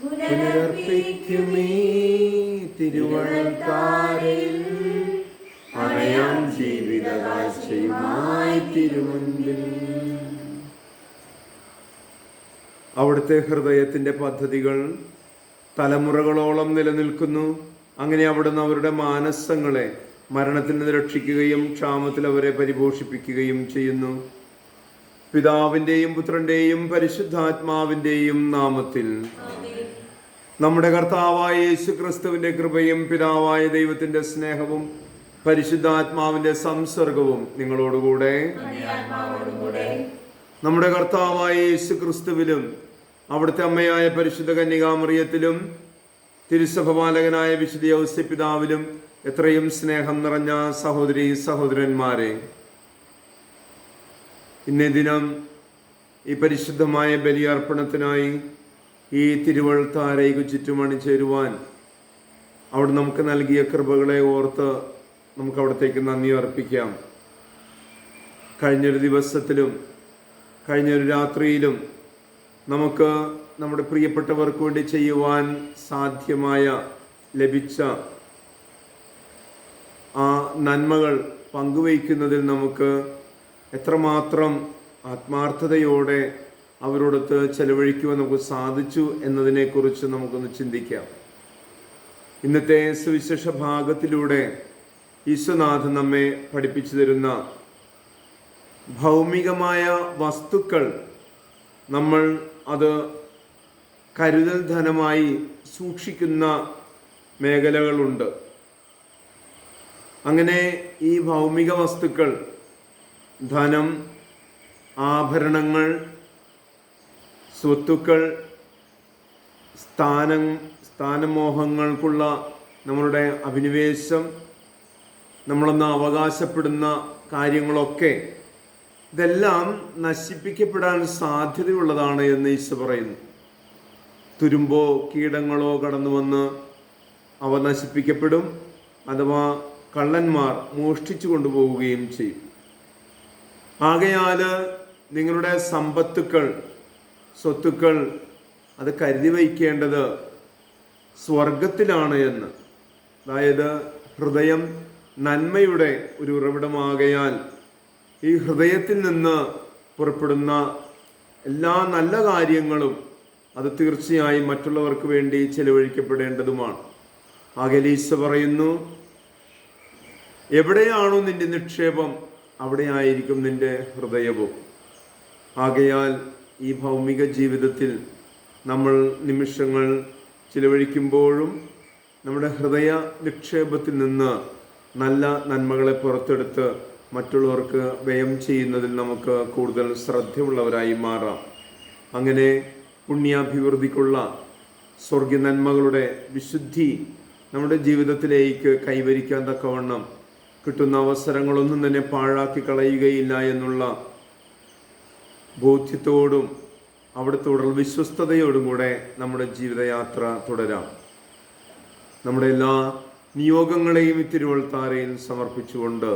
പുനരർപ്പിക്കുമീ തിരുവൾത്താരയിൽ അണയാം ജീവിതകാഴ്ചയുമായി തിരുമുൻപിൽ. അവിടുത്തെ ഹൃദയത്തിൻ്റെ പദ്ധതികൾ തലമുറകളോളം നിലനിൽക്കുന്നു. അങ്ങനെ അവിടുന്ന് അവരുടെ മാനസങ്ങളെ മരണത്തിൽ നിന്ന് രക്ഷിക്കുകയും ക്ഷാമത്തിൽ അവരെ പരിപോഷിപ്പിക്കുകയും ചെയ്യുന്നു. പിതാവിൻ്റെയും പുത്രൻ്റെയും പരിശുദ്ധാത്മാവിൻ്റെയും നാമത്തിൽ. നമ്മുടെ കർത്താവായ യേശു ക്രിസ്തുവിൻ്റെ കൃപയും പിതാവായ ദൈവത്തിൻ്റെ സ്നേഹവും പരിശുദ്ധാത്മാവിൻ്റെ സംസർഗവും നിങ്ങളോടുകൂടെ. നമ്മുടെ കർത്താവായ യേശു ക്രിസ്തുവിലും അവിടുത്തെ അമ്മയായ പരിശുദ്ധ കന്യകാമറിയത്തിലും തിരുസഭപാലകനായ വിശുദ്ധ യൗസേപ്പ് പിതാവിലും എത്രയും സ്നേഹം നിറഞ്ഞ സഹോദരീ സഹോദരന്മാരെ, ഇന്നേ ദിനം ഈ പരിശുദ്ധമായ ബലിയർപ്പണത്തിനായി ഈ തിരുവൾത്താരയ്ക്ക് ചുറ്റും അണിചേരുവാൻ അവിടെ നമുക്ക് നൽകിയ കൃപകളെ ഓർത്ത് നമുക്ക് അവിടത്തേക്ക് നന്ദി അർപ്പിക്കാം. കഴിഞ്ഞൊരു ദിവസത്തിലും കഴിഞ്ഞൊരു രാത്രിയിലും നമുക്ക് നമ്മുടെ പ്രിയപ്പെട്ടവർക്ക് വേണ്ടി ചെയ്യുവാൻ സാധ്യമായ ലഭിച്ച ആ നന്മകൾ പങ്കുവയ്ക്കുന്നതിൽ നമുക്ക് എത്രമാത്രം ആത്മാർത്ഥതയോടെ അവരോടൊത്ത് ചെലവഴിക്കുവാൻ നമുക്ക് സാധിച്ചു എന്നതിനെക്കുറിച്ച് നമുക്കൊന്ന് ചിന്തിക്കാം. ഇന്നത്തെ സുവിശേഷ ഭാഗത്തിലൂടെ ഈശ്വനാഥൻ നമ്മെ പഠിപ്പിച്ചു തരുന്ന ഭൗമികമായ വസ്തുക്കൾ നമ്മൾ അത് കരുതൽ ധനമായി സൂക്ഷിക്കുന്ന മേഖലകളുണ്ട്. അങ്ങനെ ഈ ഭൗമിക വസ്തുക്കൾ, ധനം, ആഭരണങ്ങൾ, സ്വത്തുക്കൾ, സ്ഥാനമോഹങ്ങൾക്കുള്ള നമ്മളുടെ അഭിനിവേശം, നമ്മളൊന്ന് അവകാശപ്പെടുന്ന കാര്യങ്ങളൊക്കെ ഇതെല്ലാം നശിപ്പിക്കപ്പെടാൻ സാധ്യതയുള്ളതാണ് എന്ന് ഈശോ പറയുന്നു. തുരുമ്പോ കീടങ്ങളോ കടന്നു വന്ന് അവ നശിപ്പിക്കപ്പെടും, അഥവാ കള്ളന്മാർ മോഷ്ടിച്ചു കൊണ്ടുപോവുകയും ചെയ്യും. ആകയാൽ നിങ്ങളുടെ സമ്പത്തുക്കൾ, സ്വത്തുക്കൾ അത് കരുതി വയ്ക്കേണ്ടത് സ്വർഗത്തിലാണ് എന്ന്. അതായത് ഹൃദയം നന്മയുടെ ഒരു ഉറവിടമാകയാൽ ഈ ഹൃദയത്തിൽ നിന്ന് പുറപ്പെടുന്ന എല്ലാ നല്ല കാര്യങ്ങളും അത് തീർച്ചയായും മറ്റുള്ളവർക്ക് വേണ്ടി ചെലവഴിക്കപ്പെടേണ്ടതുമാണ്. ആകയാൽ ഈശോ പറയുന്നു, എവിടെയാണോ നിന്റെ നിക്ഷേപം അവിടെ ആയിരിക്കും നിന്റെ ഹൃദയവും. ആകയാൽ ഈ ഭൗമിക ജീവിതത്തിൽ നമ്മൾ നിമിഷങ്ങൾ ചിലവഴിക്കുമ്പോഴും നമ്മുടെ ഹൃദയ നിക്ഷേപത്തിൽ നിന്ന് നല്ല നന്മകളെ പുറത്തെടുത്ത് മറ്റുള്ളവർക്ക് വ്യയം ചെയ്യുന്നതിൽ നമുക്ക് കൂടുതൽ ശ്രദ്ധയുള്ളവരായി മാറാം. അങ്ങനെ പുണ്യാഭിവൃദ്ധിക്കുള്ള സ്വർഗീയ നന്മകളുടെ വിശുദ്ധി നമ്മുടെ ജീവിതത്തിലേക്ക് കൈവരിക്കാൻ തക്കവണ്ണം കിട്ടുന്ന അവസരങ്ങളൊന്നും തന്നെ പാഴാക്കി കളയുകയില്ല എന്നുള്ള ബോധ്യത്തോടും അവിടുത്തോടുള്ള വിശ്വസ്തയോടും കൂടെ നമ്മുടെ ജീവിതയാത്ര തുടരാം. നമ്മുടെ എല്ലാ നിയോഗങ്ങളെയും തിരുവൾത്താരയിൽ സമർപ്പിച്ചുകൊണ്ട്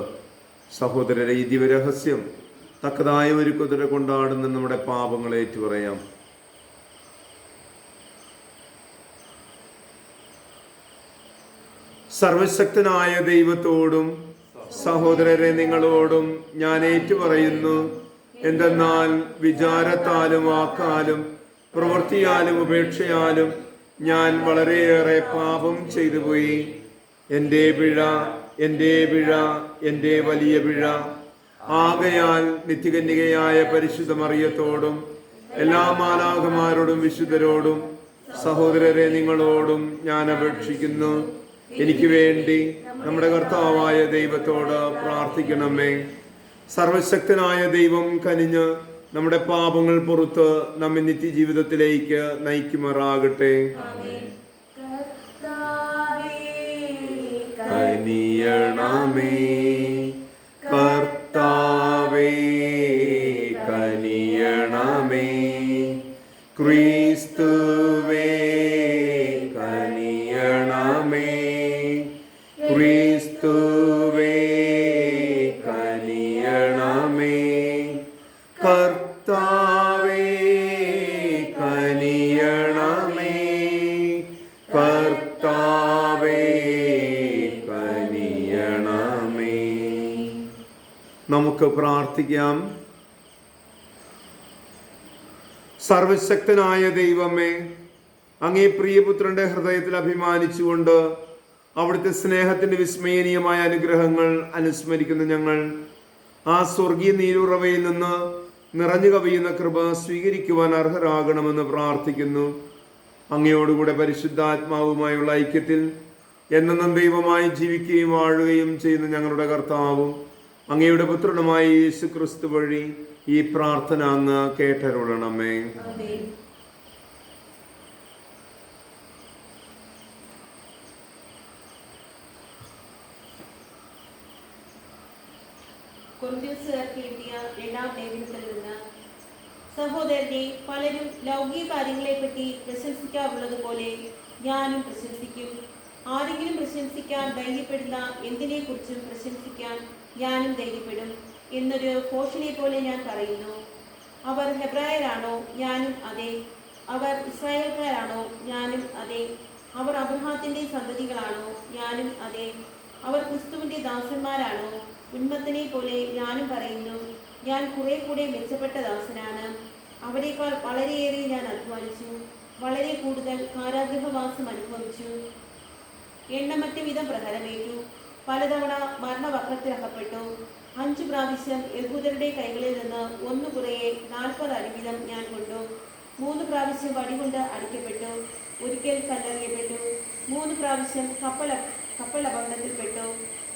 സഹോദരരെ, ഈ ദിവരഹസ്യം തക്കതായ ഒരു കുതിര കൊണ്ടാടുന്ന നമ്മുടെ പാപങ്ങളെ ഏറ്റുപറയാം. സർവശക്തനായ ദൈവത്തോടും സഹോദരരെ നിങ്ങളോടും ഞാൻ ഏറ്റുപറയുന്നു. എന്തെന്നാൽ വിചാരത്താലും വാക്കാലും പ്രവൃത്തിയാലും ഉപേക്ഷയാലും ഞാൻ വളരെയേറെ പാപം ചെയ്തു പോയി. എൻ്റെ പിഴ, എൻ്റെ പിഴ, എൻ്റെ വലിയ പിഴ. ആകയാൽ നിത്യകന്യകയായ പരിശുദ്ധ മറിയത്തോടും എല്ലാ മാലാഖമാരോടും വിശുദ്ധരോടും സഹോദരരെ നിങ്ങളോടും ഞാൻ അപേക്ഷിക്കുന്നു, എനിക്ക് വേണ്ടി നമ്മുടെ കർത്താവായ ദൈവത്തോട് പ്രാർത്ഥിക്കണമേ. സർവശക്തനായ ദൈവം കനിഞ്ഞ് നമ്മുടെ പാപങ്ങൾ പുറത്ത് നമ്മെ നിത്യജീവിതത്തിലേക്ക് നയിക്കുമാറാകട്ടെ. കനിയണമേ കർത്താവേ, കനിയണമേ ക്രിസ്തുവേ, കനിയണമേ ക്രിസ്തുവേ, കനിയണമേ കർത്താവേ, നമുക്ക് പ്രാർത്ഥിക്കാം. സർവശക്തനായ ദൈവമേ, അങ്ങേ പ്രിയപുത്രന്റെ ഹൃദയത്തിൽ അഭിമാനിച്ചുകൊണ്ട് അവിടുത്തെ സ്നേഹത്തിന്റെ വിസ്മയനീയമായ അനുഗ്രഹങ്ങൾ അനുസ്മരിക്കുന്ന ഞങ്ങൾ ആ സ്വർഗീയ നീരുറവയിൽ നിന്ന് നിറഞ്ഞു കവിയുന്ന കൃപ സ്വീകരിക്കുവാൻ അർഹരാകണമെന്ന് പ്രാർത്ഥിക്കുന്നു. അങ്ങയോടുകൂടെ പരിശുദ്ധാത്മാവുമായുള്ള ഐക്യത്തിൽ എന്നെന്നും ദൈവമായി ജീവിക്കുകയും വാഴുകയും ചെയ്യുന്ന ഞങ്ങളുടെ കർത്താവും അങ്ങയുടെ പുത്രനുമായ യേശു ക്രിസ്തു വഴി ഈ പ്രാർത്ഥന അങ്ങ് കേട്ടരുളണമേ. സഹോദരനെ, പലരും ലൗകിക കാര്യങ്ങളെപ്പറ്റി പ്രശംസിക്കാറുള്ളതുപോലെ ഞാനും പ്രശംസിക്കും. ആരെങ്കിലും പ്രശംസിക്കാൻ ധൈര്യപ്പെടുന്ന എന്തിനെക്കുറിച്ചും പ്രശംസിക്കാൻ ഞാനും ധൈര്യപ്പെടും എന്നൊരു ഘോഷണയെ പോലെ ഞാൻ പറയുന്നു. അവർ ഹെബ്രായരാണോ? ഞാനും അതെ. അവർ ഇസ്രായേൽക്കാരാണോ? ഞാനും അതെ. അവർ അബ്രഹാത്തിന്റെ സന്തതികളാണോ? ഞാനും അതെ. അവർ ക്രിസ്തുവിന്റെ ദാസന്മാരാണോ? ഉന്മത്തനെ പോലെ ഞാനും പറയുന്നു, ഞാൻ കുറെ കൂടെ മെച്ചപ്പെട്ട ദാസനാണ്. അവരെക്കാൾ വളരെയേറെ ഞാൻ അധ്വാനിച്ചു, വളരെ കൂടുതൽ കാരാഗൃഹവാസം അനുഭവിച്ചു, എണ്ണമറ്റ വിധം പ്രഹരമേറ്റു, പലതവണ മരണവക്രത്തിലകപ്പെട്ടു. 5 പ്രാവശ്യം യഹൂദരുടെ കൈകളിൽ നിന്ന് 1 കുറയെ 40 അടിവീതം ഞാൻ കൊണ്ടു. 3 പ്രാവശ്യം വടികൊണ്ട് അടിക്കപ്പെട്ടു, ഒരിക്കൽ കല്ലെറിയപ്പെട്ടു, 3 പ്രാവശ്യം കപ്പൽ അപകടത്തിൽപ്പെട്ടു.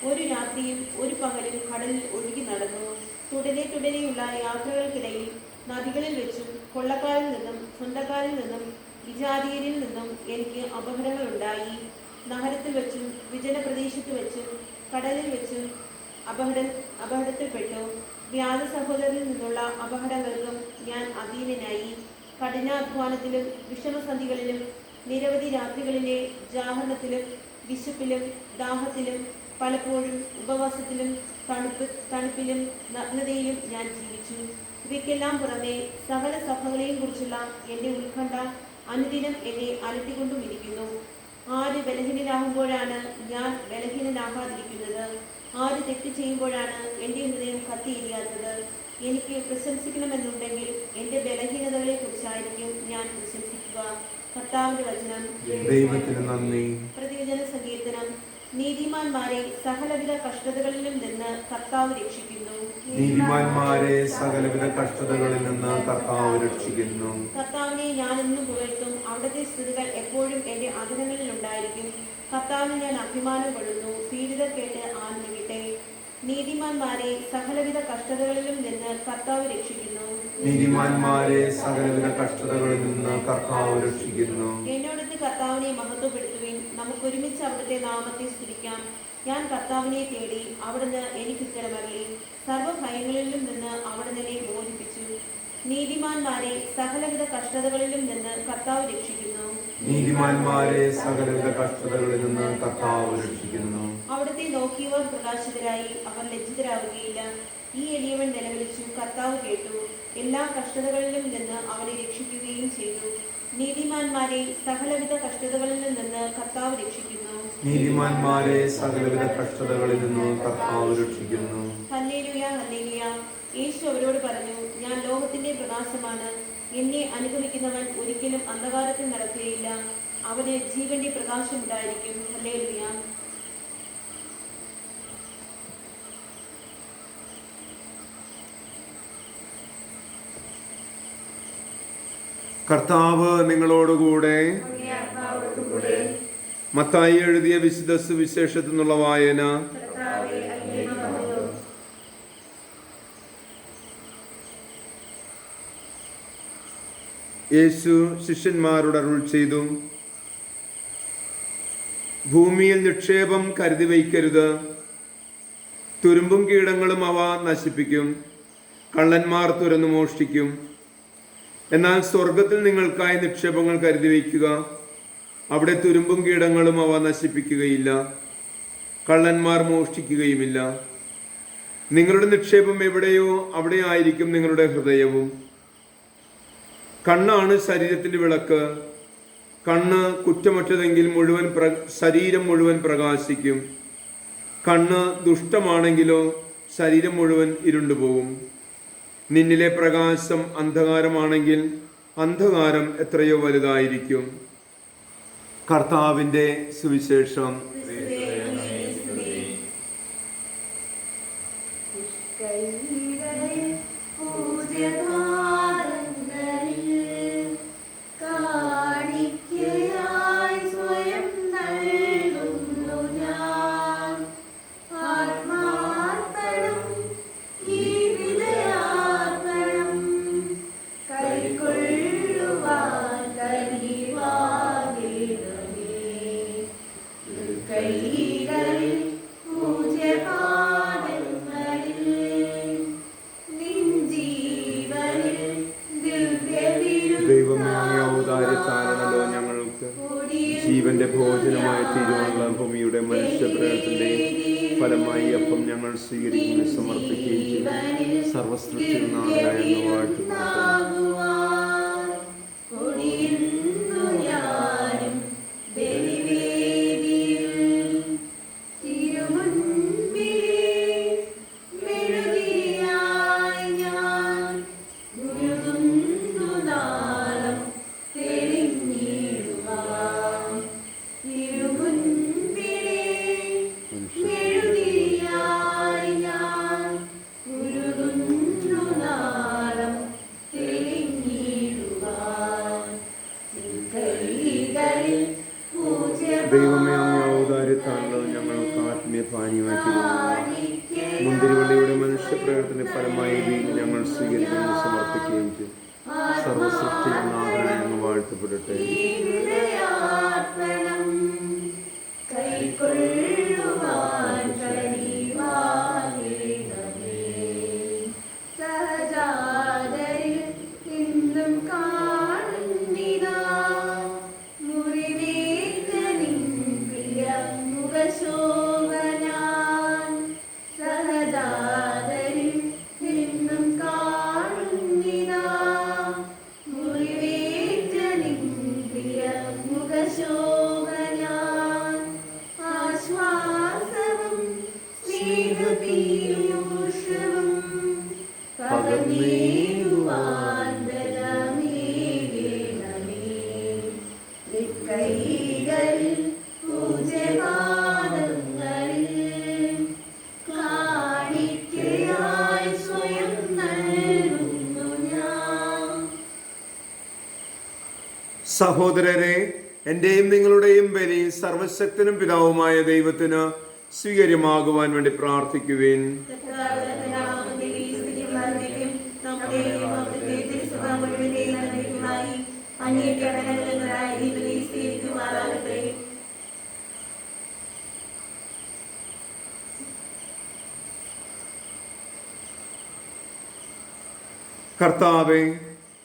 ഒരു രാത്രിയും ഒരു പകലും കടലിൽ ഒഴുകി നടന്നു. തുടരെയുള്ള യാത്രകൾക്കിടയിൽ നദികളിൽ വെച്ചും കൊള്ളക്കാരിൽ നിന്നും സ്വന്തക്കാരിൽ നിന്നും വിജാതീയരിൽ നിന്നും എനിക്ക് അപകടങ്ങളുണ്ടായി. നഗരത്തിൽ വെച്ചും വിജന പ്രദേശത്ത് വെച്ചും കടലിൽ വെച്ചും അപകടത്തിൽപ്പെട്ടു. വ്യാജ സഹോദരനിൽ നിന്നുള്ള അപകടങ്ങൾക്കും ഞാൻ അധീനനായി. കഠിനാധ്വാനത്തിലും വിഷമസന്ധികളിലും നിരവധി രാത്രികളിലെ ജാഹരണത്തിലും വിശപ്പിലും ദാഹത്തിലും പലപ്പോഴും ഉപവാസത്തിലും തണുപ്പിലും നഗ്നതയിലും ഞാൻ ജീവിച്ചു. ഇവയ്ക്കെല്ലാം പുറമെ സകല സഭകളെയും കുറിച്ചുള്ള എൻ്റെ ഉത്കണ്ഠ അനുദിനം എന്നെ അലട്ടിക്കൊണ്ടുമിരിക്കുന്നു. ആര് ബലഹീനനാകുമ്പോഴാണ് ഞാൻ ബലഹീനനാകാതിരിക്കുന്നത്? ആര് തെറ്റ് ചെയ്യുമ്പോഴാണ് എൻ്റെ ഹൃദയം കത്തിയിരിയാത്തത്? എനിക്ക് പ്രശംസിക്കണമെന്നുണ്ടെങ്കിൽ എൻ്റെ ബലഹീനതകളെ കുറിച്ചായിരിക്കും ഞാൻ പ്രശംസിക്കുക. കർത്താവിന്റെ വചനം. ദൈവത്തിന് നന്ദി. പ്രതിവചന സങ്കീർത്തനം. നീതിമാന്മാരെ സകലവിധ കഷ്ടതകളിലും നിന്ന് കർത്താവ് രക്ഷിക്കുന്നു. നീതിമാന്മാരെ സകലവിധ കഷ്ടതകളിൽ നിന്ന് കർത്താവ് രക്ഷിക്കുന്നു. കർത്താവിനെ ഞാൻ എന്നും പുകഴ്ത്തും. അവിടുത്തെ സ്തുതികൾ എപ്പോഴും എന്റെ അധരങ്ങളിൽ ഉണ്ടായിരിക്കും. കർത്താവിന് ഞാൻ അഭിമാനം കൊള്ളുന്നു. പീഡിതർ കേട്ട് ആനന്ദിക്കട്ടെ. നീതിമാന്മാരെ സകലവിധ കഷ്ടതകളിലും നിന്ന് കർത്താവ് രക്ഷിക്കുന്നു. നീതിമാന്മാരെ സകലവിധ കഷ്ടതകളിൽ നിന്ന് കർത്താവ് രക്ഷിക്കുന്നു. എന്നോടത്ത് കർത്താവിനെ മഹത്വപ്പെടുത്തുവിൻ. നമുക്കൊരുമിച്ച് അവിടുത്തെ നാമത്തെ സ്തുതിക്കാം. ഞാൻ കർത്താവിനെ തേടി, അവിടുന്ന് എനിക്ക് ഉത്തരമരുളി. സർവ്വഭയങ്ങളിലും നിന്ന് അവിടുന്ന് എന്നെ മോചിപ്പിച്ചു. നീതിമാന്മാരെ സകലവിധ കഷ്ടതകളിലും നിന്ന് കർത്താവ് രക്ഷിക്കുന്നു. നീതിമാന്മാരെ സകലവിധ കഷ്ടതകളിൽ നിന്ന് കർത്താവ് രക്ഷിക്കുന്നു. അവിടുത്തെ നോക്കിയവർ പ്രകാശിതരായി, അവർ ലജ്ജിതരാവുകയില്ല. ഈ എളിയവൻ നിലവിളിച്ചു, കർത്താവ് കേട്ടു. എല്ലാ കഷ്ടതകളിലും നിന്ന് അവനെ രക്ഷിക്കുകയും ചെയ്തു. നീതിമാന്മാരെ സകലവിധ കഷ്ടതകളിൽ നിന്ന് കർത്താവ് രക്ഷിക്കുന്നു. നീതിമാന്മാരെ സകലവിധ കഷ്ടതകളിൽ നിന്ന് കർത്താവ് രക്ഷിക്കുന്നു. Hallelujah, hallelujah. യേശു അവരോട് പറഞ്ഞു, ഞാൻ ലോകത്തിന്റെ പ്രകാശമാണ്. എന്നെ അനുഗമിക്കുന്നവൻ ഒരിക്കലും അന്ധകാരത്തിൽ നടക്കുകയില്ല. അവന് ജീവന്റെ പ്രകാശം ഉണ്ടായിരിക്കും. ഹല്ലേലൂയ. കർത്താവ് നിങ്ങളോടുകൂടെ. മത്തായി എഴുതിയ വിശുദ്ധ സുവിശേഷത്തിൽ നിന്നുള്ള വായന. യേശു ശിഷ്യന്മാരോട് അരുൾ ചെയ്തു, ഭൂമിയിൽ നിക്ഷേപം കരുതി വയ്ക്കരുത്. തുരുമ്പും കീടങ്ങളും അവ നശിപ്പിക്കും, കള്ളന്മാർ തുരന്നു മോഷ്ടിക്കും. എന്നാൽ സ്വർഗത്തിൽ നിങ്ങൾക്കായി നിക്ഷേപങ്ങൾ കരുതി വയ്ക്കുക. അവിടെ തുരുമ്പും കീടങ്ങളും അവ നശിപ്പിക്കുകയില്ല, കള്ളന്മാർ മോഷ്ടിക്കുകയുമില്ല. നിങ്ങളുടെ നിക്ഷേപം എവിടെയോ അവിടെ ആയിരിക്കും നിങ്ങളുടെ ഹൃദയവും. കണ്ണാണ് ശരീരത്തിന്റെ വിളക്ക്. കണ്ണ് കുറ്റമറ്റതെങ്കിൽ ശരീരം മുഴുവൻ പ്രകാശിക്കും. കണ്ണ് ദുഷ്ടമാണെങ്കിലോ ശരീരം മുഴുവൻ ഇരുണ്ടുപോകും. നിന്നിലെ പ്രകാശം അന്ധകാരമാണെങ്കിൽ അന്ധകാരം എത്രയോ വലുതായിരിക്കും. കർത്താവിൻ്റെ സുവിശേഷം. ദൈവമേ, അങ്ങേ ഔദാര്യത്താലാണല്ലോ ഞങ്ങൾക്ക് ജീവന്റെ ഭോജനമായി തീരുവാനുള്ള ഭൂമിയുടെ മനുഷ്യപ്രയത്നത്തിന്റെ ഫലമായി അപ്പം ഞങ്ങൾ സ്വീകരിക്കുകയും സമർപ്പിക്കുകയും ചെയ്യും. സർവസൃഷ്ടിനാഥനായ ദൈവമേ, അങ്ങേ ഔദാര്യത്താണല്ലോ ഞങ്ങൾക്ക് ആത്മീയ പാനീയമാക്കി മുന്തിരിവള്ളിയുടെ മനുഷ്യപ്രയത്നത്തിന്റെ ഫലമായി വീട് ഞങ്ങൾ സ്വീകരിക്കുകയും സമർപ്പിക്കുകയും ചെയ്യും. സർവസൃഷ്ടിനാഥനായ അങ്ങ് വാഴ്ത്തപ്പെടട്ടെ. സഹോദരരെ, എന്റെയും നിങ്ങളുടെയും ബലി സർവശക്തനും പിതാവുമായ ദൈവത്തിന് സ്വീകാര്യമാകുവാൻ വേണ്ടി പ്രാർത്ഥിക്കുവിൻ. കർത്താവേ,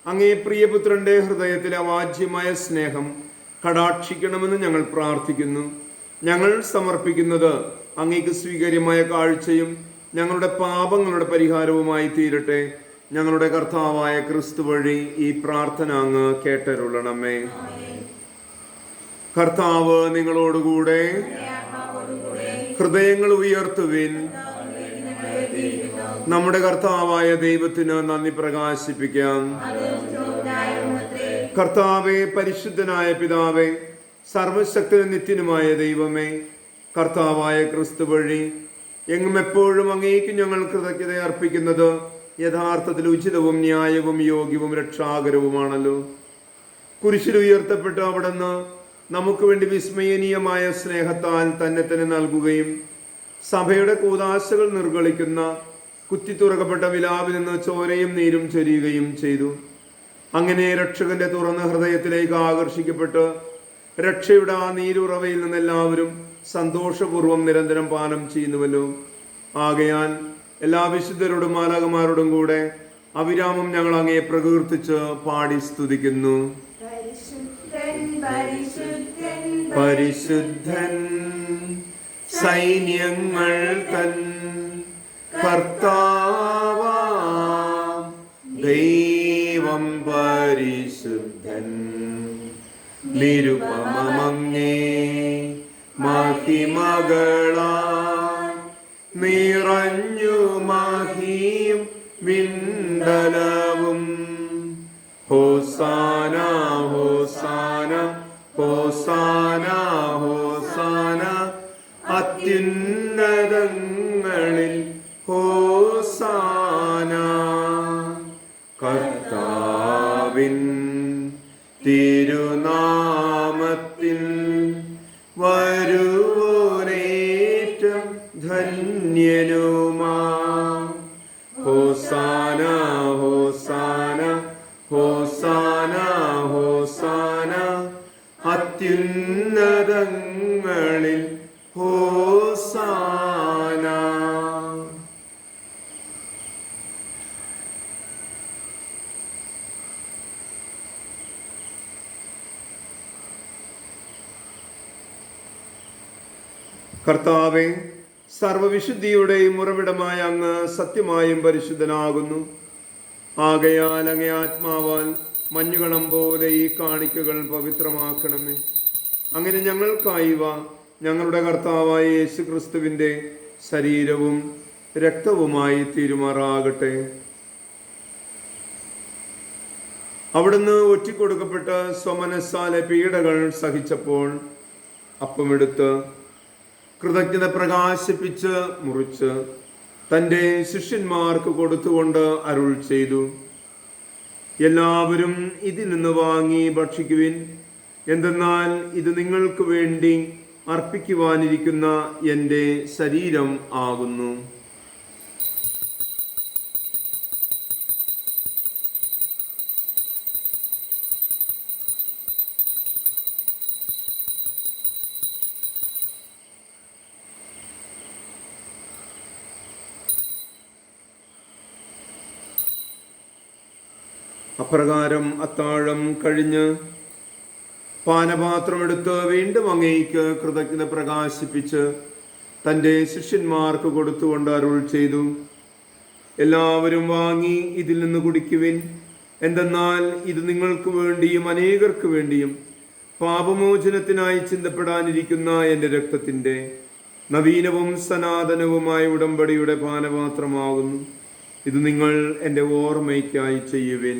അങ്ങേ പ്രിയപുത്രന്റെ ഹൃദയത്തിലെ അവാച്യമായ സ്നേഹം കടാക്ഷിക്കണമെന്ന് ഞങ്ങൾ പ്രാർത്ഥിക്കുന്നു. ഞങ്ങൾ സമർപ്പിക്കുന്നത് അങ്ങേക്ക് സ്വീകാര്യമായ കാഴ്ചയും ഞങ്ങളുടെ പാപങ്ങളുടെ പരിഹാരവുമായി തീരട്ടെ. ഞങ്ങളുടെ കർത്താവായ ക്രിസ്തു വഴി ഈ പ്രാർത്ഥന അങ്ങ് കേട്ടരുളണമേ. കർത്താവ് നിങ്ങളോടുകൂടെ. ഹൃദയങ്ങൾ ഉയർത്തുവിൻ. നമ്മുടെ കർത്താവായ ദൈവത്തിന് നന്ദി പ്രകാശിപ്പിക്കാം. കർത്താവേ, പരിശുദ്ധനായ പിതാവേ, സർവശക്തനും നിത്യനുമായ ദൈവമേ, കർത്താവായ ക്രിസ്തു വഴി എങ്ങും എപ്പോഴും അങ്ങേക്ക് ഞങ്ങൾ കൃതജ്ഞത അർപ്പിക്കുന്നത് യഥാർത്ഥത്തിൽ ഉചിതവും ന്യായവും യോഗ്യവും രക്ഷാകരവുമാണല്ലോ. കുരിശിൽ ഉയർത്തപ്പെട്ട അവിടുന്ന് നമുക്ക് വേണ്ടി വിസ്മയനീയമായ സ്നേഹത്താൽ തന്നെ തന്നെ നൽകുകയും സഭയുടെ കൂദാശകൾ നിർഗളിക്കുന്ന കുത്തിത്തുറക്കപ്പെട്ട വിലാവിൽ നിന്ന് ചോരയും നീരും ചൊരിയുകയും ചെയ്തു. അങ്ങനെ രക്ഷകന്റെ തുറന്ന ഹൃദയത്തിലേക്ക് ആകർഷിക്കപ്പെട്ട് രക്ഷയുടെ ആ നീരുറവയിൽ നിന്ന് എല്ലാവരും സന്തോഷപൂർവ്വം നിരന്തരം പാനം ചെയ്യുന്നുവല്ലോ. ആകയാൽ എല്ലാ വിശുദ്ധരോടും മാലാഖമാരോടും കൂടെ അവിരാമം ഞങ്ങൾ അങ്ങയെ പ്രകീർത്തിച്ച് പാടി സ്തുതിക്കുന്നു. പരിശുദ്ധൻ സൈന്യങ്ങൾ തൻ കർത്താവാം ദൈവം പരിശുദ്ധൻ. നിരുപമങ്ങേ മഹിമകളാൽ നിറഞ്ഞു മഹിയും വിണ്ടലവും. ഹോസാന ഹോസാന ഹോസാന ഹോസാന അത്യുന്നതങ്ങളിൽ ഹോസാന. കർത്താവിൻ തിരുനാമത്തിൽ വരുവോനേറ്റം ധന്യനുമാ. ഹോസാന ഹോസാന ഹോസാന ഹോസാന അത്യുന്നതങ്ങളിൽ ഹോസാന. കർത്താവേ, സർവവിശുദ്ധിയുടെയും ഉറവിടമായ അങ്ങ് സത്യമായും പരിശുദ്ധനാകുന്നു. ആകയാൽ അങ്ങേ ആത്മാവാൽ മഞ്ഞുകണം പോലെ ഈ കാണിക്കകൾ പവിത്രമാക്കണമേ. അങ്ങനെ ഞങ്ങൾക്കായിവ ഞങ്ങളുടെ കർത്താവായ യേശു ക്രിസ്തുവിൻ്റെ ശരീരവും രക്തവുമായി തീരുമാറാകട്ടെ. അവിടുന്ന് ഒറ്റിക്കൊടുക്കപ്പെട്ട് സ്വമനസ്സാലെ പീഡകൾ സഹിച്ചപ്പോൾ അപ്പമെടുത്ത് കൃതജ്ഞത പ്രകാശിപ്പിച്ച് മുറിച്ച് തൻ്റെ ശിഷ്യന്മാർക്ക് കൊടുത്തുകൊണ്ട് അരുൾ ചെയ്തു, എല്ലാവരും ഇതിൽ നിന്ന് വാങ്ങി ഭക്ഷിക്കുവിൻ. എന്തെന്നാൽ ഇത് നിങ്ങൾക്ക് വേണ്ടി അർപ്പിക്കുവാനിരിക്കുന്ന എൻ്റെ ശരീരം ആകുന്നു. അപ്രകാരം അത്താഴം കഴിഞ്ഞ് പാനപാത്രമെടുത്ത് വീണ്ടും അങ്ങേയ്ക്ക് കൃതജ്ഞത പ്രകാശിപ്പിച്ച് തൻ്റെ ശിഷ്യന്മാർക്ക് കൊടുത്തുകൊണ്ട് അരുൾ ചെയ്തു, എല്ലാവരും വാങ്ങി ഇതിൽ നിന്ന് കുടിക്കുവിൻ. എന്തെന്നാൽ ഇത് നിങ്ങൾക്ക് വേണ്ടിയും അനേകർക്ക് വേണ്ടിയും പാപമോചനത്തിനായി ചിന്തപ്പെടാനിരിക്കുന്ന എൻ്റെ രക്തത്തിൻ്റെ നവീനവും സനാതനവുമായ ഉടമ്പടിയുടെ പാനപാത്രമാകുന്നു. ഇത് നിങ്ങൾ എൻ്റെ ഓർമ്മയ്ക്കായി ചെയ്യുവിൻ.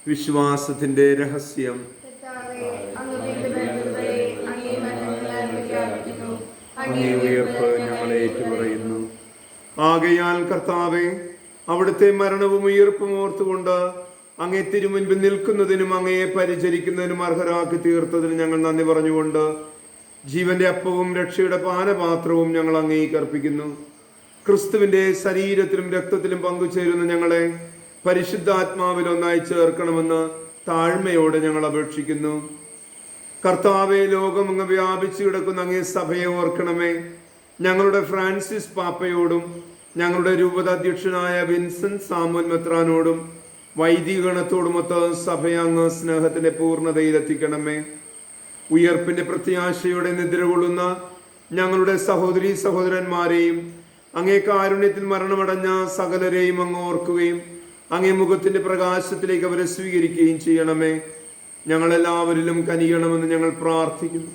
വിശ്വാസത്തിന്റെ രഹസ്യം. അങ്ങേ ഉയർപ്പ് ഞങ്ങളെ ഏറ്റുപറയുന്നു. ആകയാൽ കർത്താവേ, അവിടുത്തെ മരണവും ഉയർപ്പും ഓർത്തുകൊണ്ട് അങ്ങേ തിരുമുൻപിൽ നിൽക്കുന്നതിനും അങ്ങയെ പരിചരിക്കുന്നതിനും അർഹരാക്കി തീർത്തതിന് ഞങ്ങൾ നന്ദി പറഞ്ഞുകൊണ്ട് ജീവന്റെ അപ്പവും രക്ഷയുടെ പാനപാത്രവും ഞങ്ങൾ അങ്ങേക്ക് അർപ്പിക്കുന്നു. ക്രിസ്തുവിന്റെ ശരീരത്തിലും രക്തത്തിലും പങ്കുചേരുന്ന ഞങ്ങളെ പരിശുദ്ധാത്മാവിൽ ഒന്നായി ചേർക്കണമെന്ന് താഴ്മയോടെ ഞങ്ങൾ അപേക്ഷിക്കുന്നു. കർത്താവെ, ലോകമങ്ങ് വ്യാപിച്ചു കിടക്കുന്ന അങ്ങേ സഭയെ ഓർക്കണമേ. ഞങ്ങളുടെ ഫ്രാൻസിസ് പാപ്പയോടും ഞങ്ങളുടെ രൂപതാധ്യക്ഷനായ വിൻസെന്റ് സാമുവൽ മെത്രാനോടും വൈദികഗണത്തോടുമൊത്ത് സഭയെ അങ്ങ് സ്നേഹത്തിന്റെ പൂർണ്ണതയിലെത്തിക്കണമേ. ഉയർപ്പിന്റെ പ്രത്യാശയോടെ നിദ്രകൊള്ളുന്ന ഞങ്ങളുടെ സഹോദരീ സഹോദരന്മാരെയും അങ്ങേ കാരുണ്യത്തിൽ മരണമടഞ്ഞ സകലരെയും അങ്ങ് ഓർക്കുകയും അങ്ങേ മുഖത്തിന്റെ പ്രകാശത്തിലേക്ക് അവരെ സ്വീകരിക്കുകയും ചെയ്യണമേ. ഞങ്ങളെല്ലാവരിലും കനിയണമെന്ന് ഞങ്ങൾ പ്രാർത്ഥിക്കുന്നു.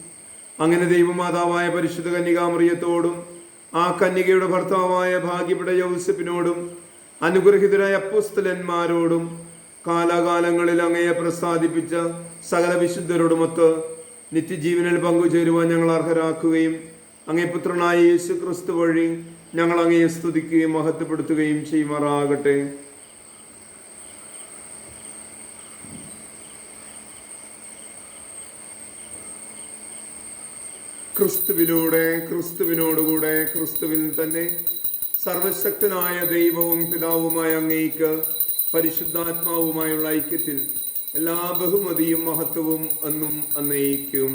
അങ്ങനെ ദൈവമാതാവായ പരിശുദ്ധ കന്യകാമറിയത്തോടും ആ കന്യകയുടെ ഭർത്താവായ ഭാഗ്യപ്പെട്ട യൗസേപ്പിനോടും അനുഗ്രഹിതരായ അപ്പോസ്തലന്മാരോടും കാലാകാലങ്ങളിൽ അങ്ങയെ പ്രസാദിപ്പിച്ച സകല വിശുദ്ധരോടുമൊത്ത് നിത്യജീവനിൽ പങ്കുചേരുവാൻ ഞങ്ങൾ അർഹരാക്കുകയും അങ്ങേ പുത്രനായ യേശു ക്രിസ്തു വഴി ഞങ്ങൾ അങ്ങയെ സ്തുതിക്കുകയും മഹത്വപ്പെടുത്തുകയും ചെയ്യുമാറാകട്ടെ. ക്രിസ്തുവിലൂടെ, ക്രിസ്തുവിനോടുകൂടെ, ക്രിസ്തുവിൽ തന്നെ സർവശക്തനായ ദൈവവും പിതാവുമായ അങ്ങേയ്ക്ക് പരിശുദ്ധാത്മാവുമായുള്ള ഐക്യത്തിൽ എല്ലാ ബഹുമതിയും മഹത്വവും എന്നും എന്നേക്കും.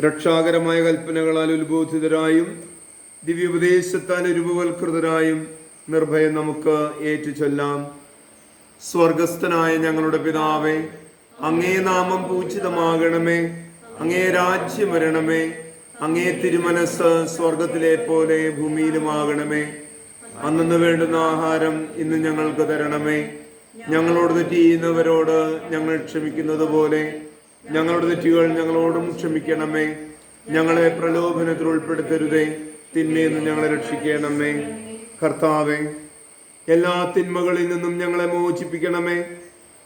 രക്ഷാകരമായ കൽപ്പനകളാൽ ഉത്ബോധിതരായും ദിവ്യോപദേശത്താൽ രൂപവൽകൃതരായും നിർഭയം നമുക്ക് ഏറ്റുചൊല്ലാം. സ്വർഗസ്ഥനായ ഞങ്ങളുടെ പിതാവേ, അങ്ങേ നാമം പൂജിതമാകണമേ, അങ്ങേ രാജ്യം വരണമേ, അങ്ങേ തിരുമനസ് സ്വർഗത്തിലെ പോലെ ഭൂമിയിലുമാകണമേ. അന്നു വേണ്ടുന്ന ആഹാരം ഇന്ന് ഞങ്ങൾക്ക് തരണമേ. ഞങ്ങളോട് തെറ്റ് ചെയ്യുന്നവരോട് ഞങ്ങൾ ക്ഷമിക്കുന്നത് പോലെ ഞങ്ങളുടെ തെറ്റുകൾ ഞങ്ങളോടും ക്ഷമിക്കണമേ. ഞങ്ങളെ പ്രലോഭനത്തിൽ ഉൾപ്പെടുത്തരുതേ, തിന്മയിൽ നിന്ന് ഞങ്ങളെ രക്ഷിക്കണമേ. കർത്താവേ, എല്ലാ തിന്മകളിൽ നിന്നും ഞങ്ങളെ മോചിപ്പിക്കണമേ.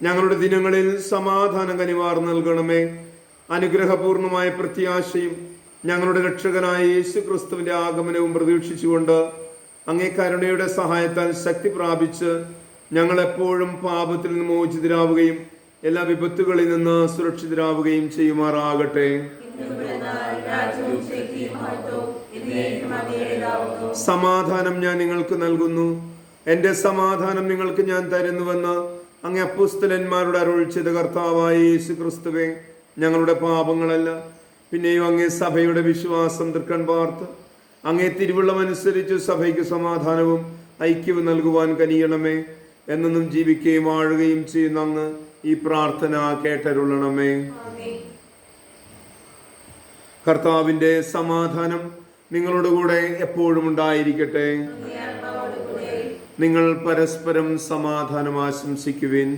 ഞങ്ങളുടെ ദിനങ്ങളിൽ സമാധാനം കനിവാർ നൽകണമേ. അനുഗ്രഹപൂർണമായ പ്രത്യാശയും ഞങ്ങളുടെ രക്ഷകനായ യേശു ക്രിസ്തുവിന്റെ ആഗമനവും പ്രതീക്ഷിച്ചുകൊണ്ട് അങ്ങേ കരുണയുടെ സഹായത്താൽ ശക്തി പ്രാപിച്ച് ഞങ്ങൾ എപ്പോഴും പാപത്തിൽ നിന്ന് മോചിതരാവുകയും എല്ലാ വിപത്തുകളിൽ നിന്ന് സുരക്ഷിതരാവുകയും ചെയ്യുമാറാകട്ടെ. സമാധാനം ഞാൻ നിങ്ങൾക്ക് നൽകുന്നു, എൻ്റെ സമാധാനം നിങ്ങൾക്ക് ഞാൻ തരുന്നുവെന്ന് അങ്ങേ അപ്പോസ്തലന്മാരുടെ അരുൾ ചെയ്ത കർത്താവായ യേശു ക്രിസ്തുവേ, ഞങ്ങളുടെ പാപങ്ങളല്ല പിന്നെയും അങ്ങേ സഭയുടെ വിശ്വാസം തൃക്കൺ പാർത്ത് അങ്ങേ തിരുവുള്ളമനുസരിച്ച് സഭയ്ക്ക് സമാധാനവും ഐക്യവും നൽകുവാൻ കനിയണമേ. എന്നും ജീവിക്കുകയും വാഴുകയും ചെയ്യുന്ന അങ്ങ് ഈ പ്രാർത്ഥന കേട്ടരുളണമേ. കർത്താവിന്റെ സമാധാനം നിങ്ങളോടുകൂടെ എപ്പോഴും ഉണ്ടായിരിക്കട്ടെ. നിങ്ങൾ പരസ്പരം സമാധാനം ആശംസിക്കുവിൻ.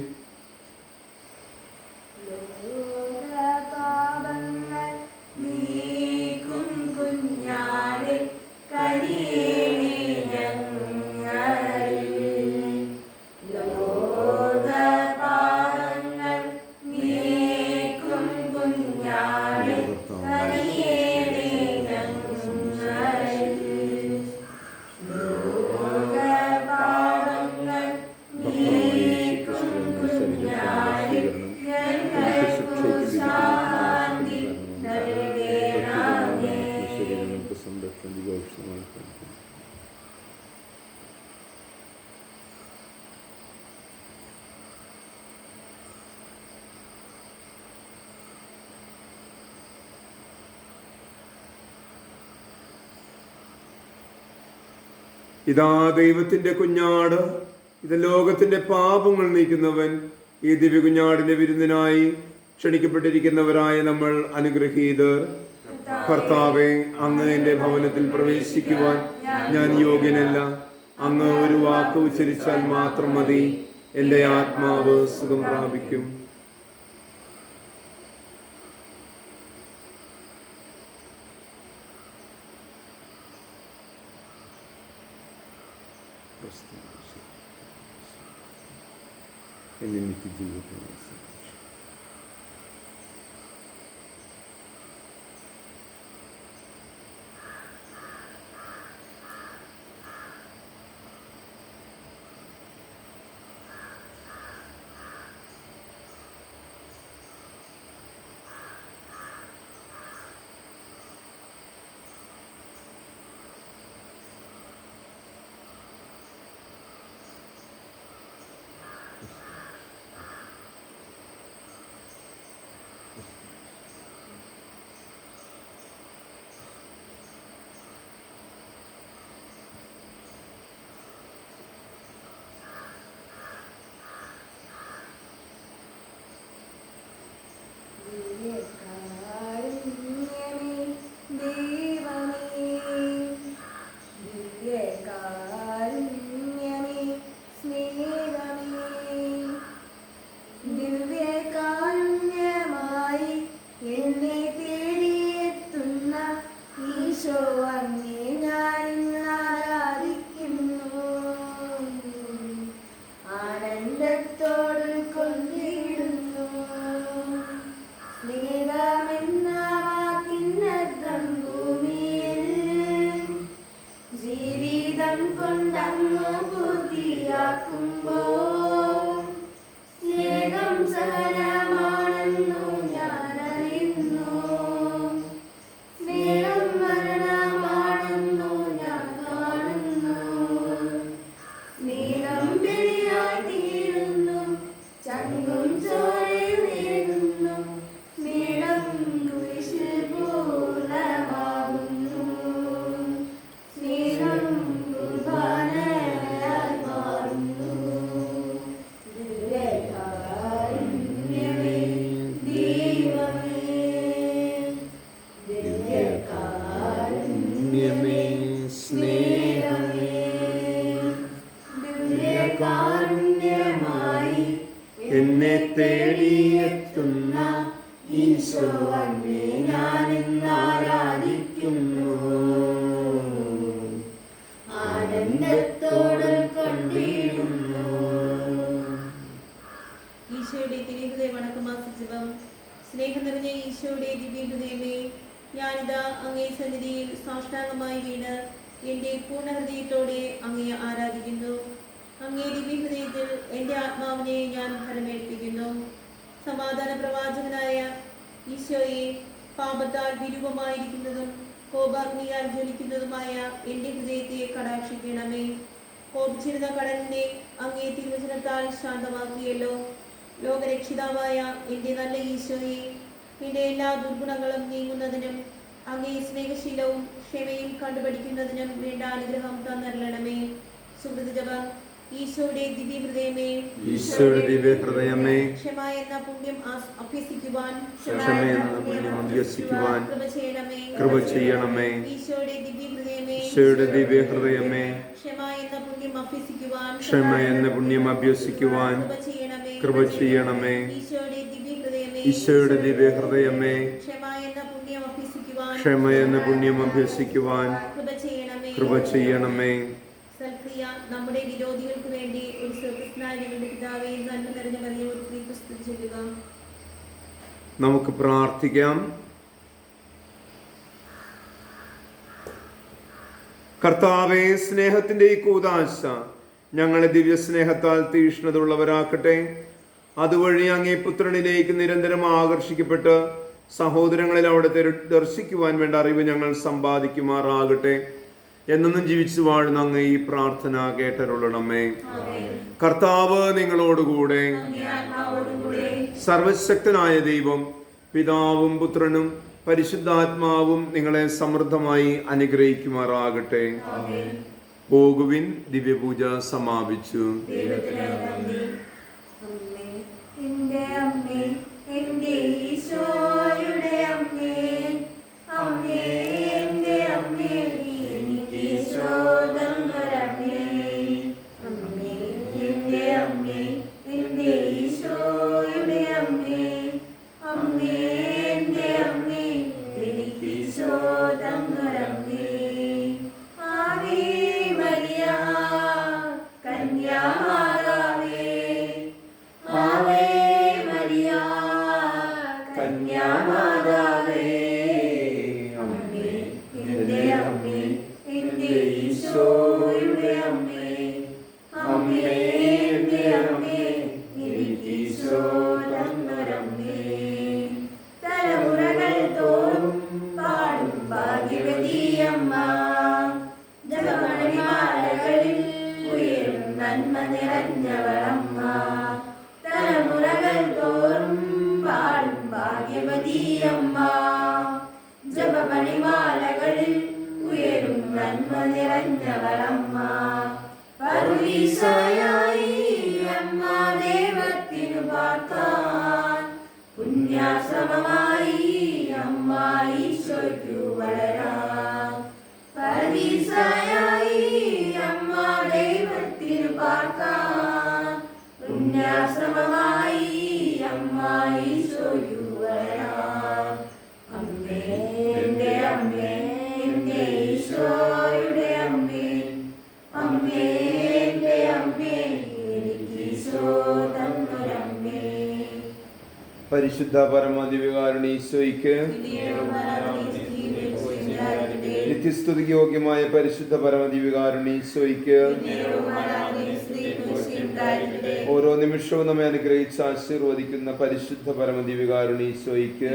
ഇതാ ദൈവത്തിന്റെ കുഞ്ഞാട്, ഇത് ലോകത്തിന്റെ പാപങ്ങൾ നീക്കുന്നവൻ. ഈ ദിവ്യ കുഞ്ഞാടിന്റെ വിരുന്നിനായി ക്ഷണിക്കപ്പെട്ടിരിക്കുന്നവരായ നമ്മൾ അനുഗ്രഹീതർ. കർത്താവെ, അങ്ങ് എന്റെ ഭവനത്തിൽ പ്രവേശിക്കുവാൻ ഞാൻ യോഗ്യനല്ല. അങ്ങ് ഒരു വാക്ക് ഉച്ചരിച്ചാൽ മാത്രം മതി, എൻ്റെ ആത്മാവ് സുഖം പ്രാപിക്കും. എനിക്ക് ജീവിതത്തിൽ സ്നേഹം സഹനമാണെന്നു ഞാനറിയുന്നു. അങ്ങേ ഞാനിന്ന് ആരാധിക്കുന്നു. ആനന്ദത്തോടെ കൊണ്ടിടുന്നു. ഈശോയുടെ തിരുഹൃദയ വണക്കമാസിജപം. സ്നേഹം നിറഞ്ഞ ഈശോയുടെ ദിവ്യഹൃദയമേ, ഞാനിതാ അങ്ങേ സന്നിധിയിൽ സാഷ്ടാംഗമായി വീണ് എൻ്റെ പൂർണ്ണഹൃദയത്തോടെ അങ്ങേ ആരാധിക്കുന്നു. അങ്ങേ ദിവ്യഹൃദയത്തിൽ എൻ്റെ ആത്മാവിനെ ഞാൻ ഫലമേൽപ്പിക്കുന്നു. സമാധാന പ്രവാചകനായ ഈശോയെ, പാപത്താൽ വിരൂപമായിരിക്കുന്നതും കോപാഗ്നിയാൽ ജ്വലിക്കുന്നതുമായ എൻ്റെ ഹൃദയത്തെ കടാക്ഷിക്കണമേ. കോപിച്ചിരുന്ന കടലിനെ അങ്ങേ തിരുവചനത്താൽ ശാന്തമാക്കിയല്ലോ. ലോകരക്ഷിതാവായ എൻ്റെ നല്ല ഈശോയെ, എൻ്റെ എല്ലാ ദുർഗുണങ്ങളും നീങ്ങുന്നതിനും അങ്ങേ സ്നേഹശീലവും ക്ഷമയും കണ്ടുപഠിക്കുന്നതിനും വേണ്ട അനുഗ്രഹം തന്നരുളണമേ. സുഹൃതജപം. ഈശോയുടെ ദിവ്യഹൃദയമേ, ഈശോയുടെ ദിവ്യഹൃദയമേ, ക്ഷമ എന്ന പുണ്യം അഭ്യസിക്കുവാൻ കൃപ ചെയ്യണമേ. കൃപ ചെയ്യണമേ. ഈശോയുടെ ദിവ്യഹൃദയമേ, ഈശോയുടെ ദിവ്യഹൃദയമേ, ക്ഷമ എന്ന പുണ്യം അഭ്യസിക്കുവാൻ ക്ഷമ എന്ന പുണ്യം അഭ്യസിക്കുവാൻ കൃപ ചെയ്യണമേ. കൃപ ചെയ്യണമേ. ഈശോയുടെ ദിവ്യഹൃദയമേ, ഈശോയുടെ ദിവ്യഹൃദയമേ, ക്ഷമ എന്ന പുണ്യം അഭ്യസിക്കുവാൻ ക്ഷമ എന്ന പുണ്യം അഭ്യസിക്കുവാൻ കൃപ ചെയ്യണമേ. കൃപ ചെയ്യണമേ. സൽക്രിയ. നമ്മുടെ വിരോധികൾക്ക് വേണ്ടി ഒരു സ്വർഗ്ഗസ്ഥനായ ഞങ്ങളുടെ പിതാവേ, നന്മ നിറഞ്ഞ മറിയമേ, സ്തുതി ചെയ്യുക. നമുക്ക് പ്രാർത്ഥിക്കാം. കർത്താവേ, സ്നേഹത്തിന്റെ ഈ കൂദാശ ഞങ്ങളെ ദിവ്യ സ്നേഹത്താൽ തീഷ്ണതയുള്ളവരാക്കട്ടെ. അതുവഴി അങ്ങേ പുത്രനിലേക്ക് നിരന്തരം ആകർഷിക്കപ്പെട്ട് സഹോദരങ്ങളിൽ അവിടുത്തെ ദർശിക്കുവാൻ വേണ്ട അറിവ് ഞങ്ങൾ സമ്പാദിക്കുമാറാകട്ടെ. എന്നും ജീവിച്ചു വാഴുന്ന അങ്ങ് ഈ പ്രാർത്ഥന കേട്ടരുളണമേ. കർത്താവ് നിങ്ങളോടുകൂടെ. സർവശക്തനായ ദൈവം പിതാവും പുത്രനും പരിശുദ്ധാത്മാവും നിങ്ങളെ സമൃദ്ധമായി അനുഗ്രഹിക്കുമാറാകട്ടെ. പോകുവിൻ. ദിവ്യപൂജ സമാപിച്ചു. എന്റെ അമ്മേ, എന്റെ ഈശോയുടെ അമ്മേ, അമ്മേ, എന്റെ അമ്മേ, എനിക്ക് ശോകം വരണേ. അമ്മേ, എന്റെ അമ്മേ, എന്റെ ഈശോയുടെ അമ്മേ, അമ്മേ, എന്റെ അമ്മേ, എനിക്ക് ശോകം വരണേ. ആവേ മരിയ, കന്യാമാതാവേ, ആവേ മരിയ, കന്യാമാതാവേ, അമ്മേ, എന്റെ അമ്മേ, എന്റെ ഈശോയുടെ അമ്മേ, അമ്മേ, എന്റെ അമ്മേ, എനിക്ക് ഈശോ തന്നൊരമ്മേ. തലമുറകൾ തോറും പാടും ഭാഗ്യവതിയമ്മ, ജപമണിമാലകളിൽ ഉയരും നന്മ നിറഞ്ഞവളമ്മ. തലമുറകൾ തോറും പാടും ഭാഗ്യവതിയമ്മ, ജപമണിമാലകളിൽ ഉയരും നന്മ നിറഞ്ഞവളമ്മ. പറുദീസയായി അമ്മ ദൈവത്തിനു പാർക്കാൻ, പുണ്യാശ്രമമായി അമ്മ ഈശോയ്ക്കു വളരാൻ. പറുദീസയായി അമ്മ ദൈവത്തിനു പാർക്കാൻ, പുണ്യാശ്രമമായി അമ്മ ഈശോയ്ക്കു വളരാൻ. അമ്മേ, എന്റെ അമ്മേ, എന്റെ ഈശോയുടെ അമ്മേ, അമ്മേ, എന്റെ അമ്മേ, എനിക്ക് ഈശോ തന്നൊരമ്മേ. പരിശുദ്ധ പരമദിവ്യകാരുണ്യ ഈശോയ്ക്ക് നിത്യസ്തുതിക്ക് യോഗ്യമായ പരിശുദ്ധ പരമദിവ്യകാരുണ്യ ഈശോയ്ക്ക് ഓരോ നിമിഷവും നമ്മെ അനുഗ്രഹിച്ച് ആശീർവദിക്കുന്ന പരിശുദ്ധ പരമദിവ്യകാരുണ്യ ഈശോയ്ക്ക്